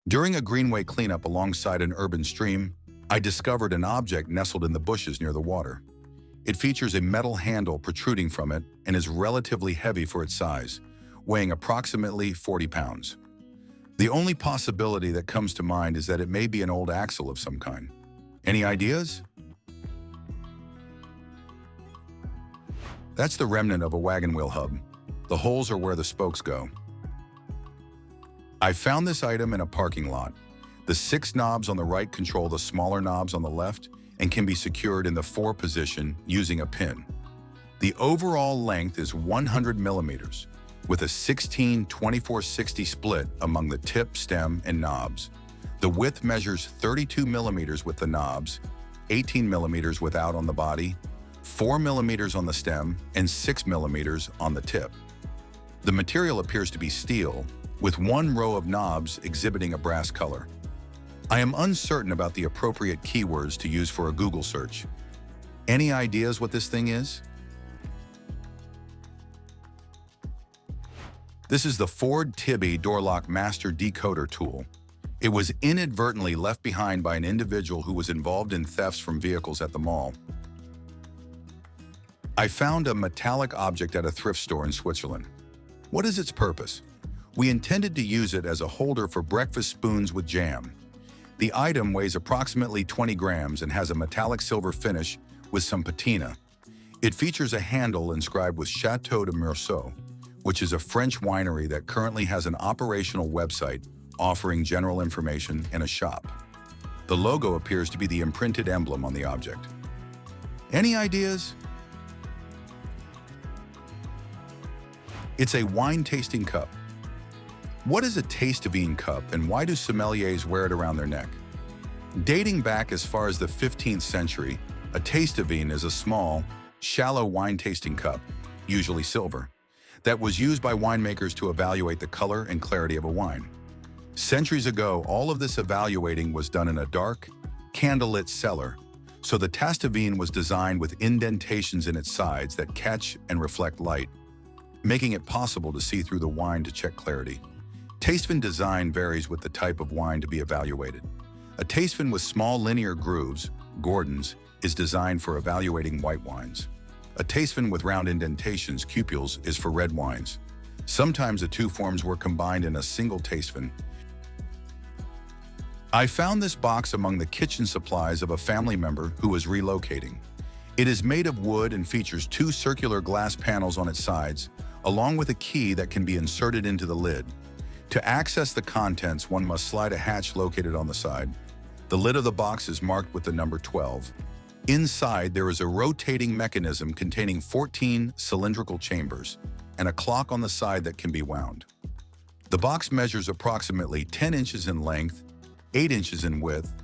During a greenway cleanup alongside an urban stream, I discovered an object nestled in the bushes near the water. It features a metal handle protruding from it and is relatively heavy for its size, weighing approximately 40 pounds. The only possibility that comes to mind is that it may be an old axle of some kind. Any ideas? That's the remnant of a wagon wheel hub. The holes are where the spokes go. I found this item in a parking lot. The 6 knobs on the right control the smaller knobs on the left and can be secured in the 4 position using a pin. The overall length is 100 millimeters, with a 16-24-60 split among the tip, stem, and knobs. The width measures 32 millimeters with the knobs, 18 millimeters without on the body, 4 millimeters on the stem, and 6 millimeters on the tip. The material appears to be steel, with 1 row of knobs exhibiting a brass color. I am uncertain about the appropriate keywords to use for a Google search. Any ideas what this thing is? This is the Ford Tibby Door Lock Master Decoder tool. It was inadvertently left behind by an individual who was involved in thefts from vehicles at the mall. I found a metallic object at a thrift store in Switzerland. What is its purpose? We intended to use it as a holder for breakfast spoons with jam. The item weighs approximately 20 grams and has a metallic silver finish with some patina. It features a handle inscribed with Chateau de Meursault, which is a French winery that currently has an operational website offering general information and a shop. The logo appears to be the imprinted emblem on the object. Any ideas? It's a wine tasting cup. What is a taste-of-vine cup and why do sommeliers wear it around their neck? Dating back as far as the 15th century, a taste-of-vine is a small, shallow wine-tasting cup, usually silver, that was used by winemakers to evaluate the color and clarity of a wine. Centuries ago, all of this evaluating was done in a dark, candlelit cellar, so the taste-of-vine was designed with indentations in its sides that catch and reflect light, making it possible to see through the wine to check clarity. Taste-vin design varies with the type of wine to be evaluated. A taste-vin with small linear grooves, Gordons, is designed for evaluating white wines. A taste-vin with round indentations, cupules, is for red wines. Sometimes the 2 forms were combined in a single taste-vin. I found this box among the kitchen supplies of a family member who was relocating. It is made of wood and features 2 circular glass panels on its sides, along with a key that can be inserted into the lid. To access the contents, one must slide a hatch located on the side. The lid of the box is marked with the number 12. Inside, there is a rotating mechanism containing 14 cylindrical chambers and a clock on the side that can be wound. The box measures approximately 10 inches in length, 8 inches in width,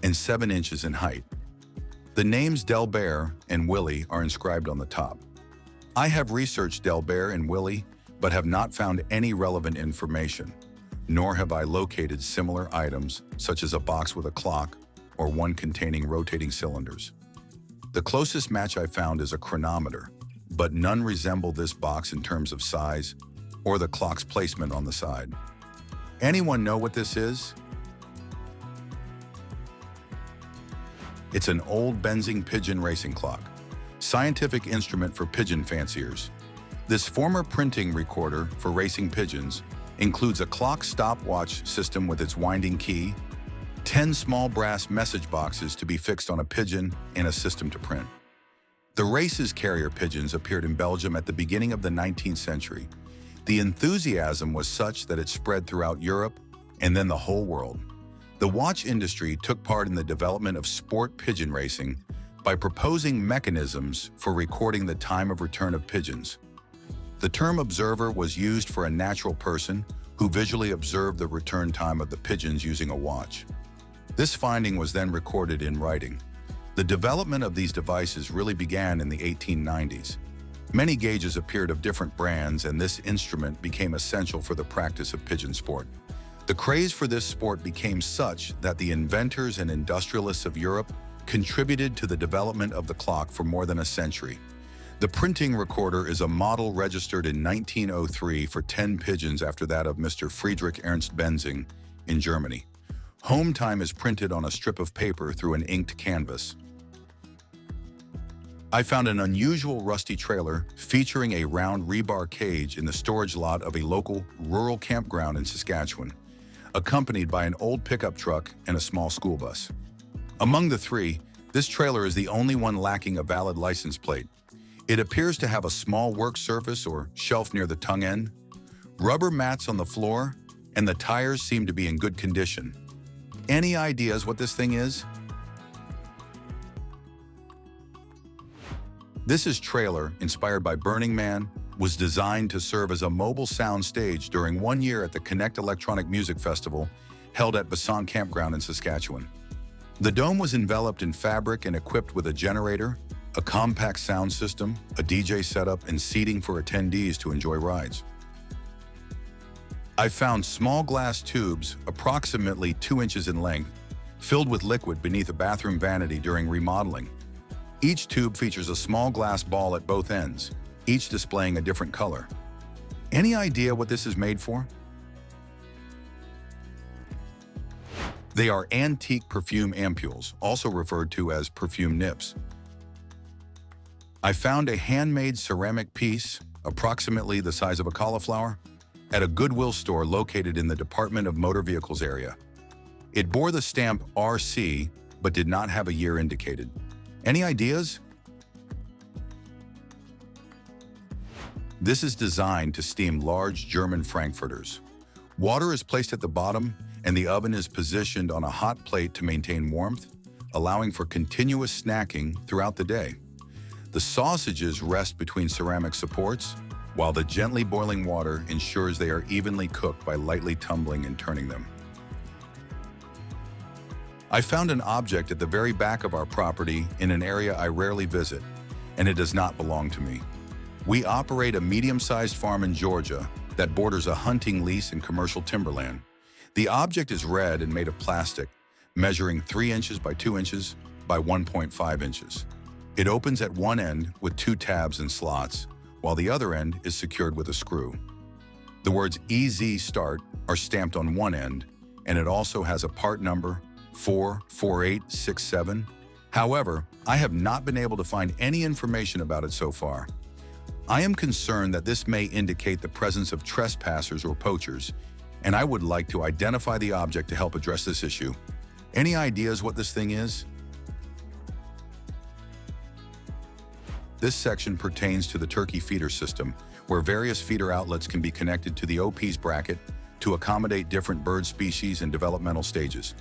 and 7 inches in height. The names Delbert and Willie are inscribed on the top. I have researched Delbert and Willie, but have not found any relevant information, nor have I located similar items such as a box with a clock or one containing rotating cylinders. The closest match I found is a chronometer, but none resemble this box in terms of size or the clock's placement on the side. Anyone know what this is? It's an old benzing Pigeon racing clock, scientific instrument for pigeon fanciers. This former printing recorder for racing pigeons includes a clock stopwatch system with its winding key, 10 small brass message boxes to be fixed on a pigeon, and a system to print. The race's carrier pigeons appeared in Belgium at the beginning of the 19th century. The enthusiasm was such that it spread throughout Europe and then the whole world. The watch industry took part in the development of sport pigeon racing by proposing mechanisms for recording the time of return of pigeons. The term observer was used for a natural person who visually observed the return time of the pigeons using a watch. This finding was then recorded in writing. The development of these devices really began in the 1890s. Many gauges appeared of different brands, and this instrument became essential for the practice of pigeon sport. The craze for this sport became such that the inventors and industrialists of Europe contributed to the development of the clock for more than a century. The printing recorder is a model registered in 1903 for 10 pigeons after that of Mr. Friedrich Ernst Benzing in Germany. Home time is printed on a strip of paper through an inked canvas. I found an unusual rusty trailer featuring a round rebar cage in the storage lot of a local rural campground in Saskatchewan, accompanied by an old pickup truck and a small school bus. Among the three, this trailer is the only one lacking a valid license plate. It appears to have a small work surface or shelf near the tongue end, rubber mats on the floor, and the tires seem to be in good condition. Any ideas what this thing is? This trailer, inspired by Burning Man, was designed to serve as a mobile sound stage during 1 year at the Connect Electronic Music Festival held at Basant Campground in Saskatchewan. The dome was enveloped in fabric and equipped with a generator, a compact sound system, a DJ setup, and seating for attendees to enjoy rides. I found small glass tubes, approximately 2 inches in length, filled with liquid beneath a bathroom vanity during remodeling. Each tube features a small glass ball at both ends, each displaying a different color. Any idea what this is made for? They are antique perfume ampules, also referred to as perfume nips. I found a handmade ceramic piece, approximately the size of a cauliflower, at a Goodwill store located in the Department of Motor Vehicles area. It bore the stamp RC, but did not have a year indicated. Any ideas? This is designed to steam large German frankfurters. Water is placed at the bottom, and the oven is positioned on a hot plate to maintain warmth, allowing for continuous snacking throughout the day. The sausages rest between ceramic supports, while the gently boiling water ensures they are evenly cooked by lightly tumbling and turning them. I found an object at the very back of our property in an area I rarely visit, and it does not belong to me. We operate a medium-sized farm in Georgia that borders a hunting lease and commercial timberland. The object is red and made of plastic, measuring 3 inches by 2 inches by 1.5 inches. It opens at one end with 2 tabs and slots, while the other end is secured with a screw. The words EZ Start are stamped on one end, and it also has a part number 44867. However, I have not been able to find any information about it so far. I am concerned that this may indicate the presence of trespassers or poachers, and I would like to identify the object to help address this issue. Any ideas what this thing is? This section pertains to the turkey feeder system, where various feeder outlets can be connected to the OP's bracket to accommodate different bird species and developmental stages.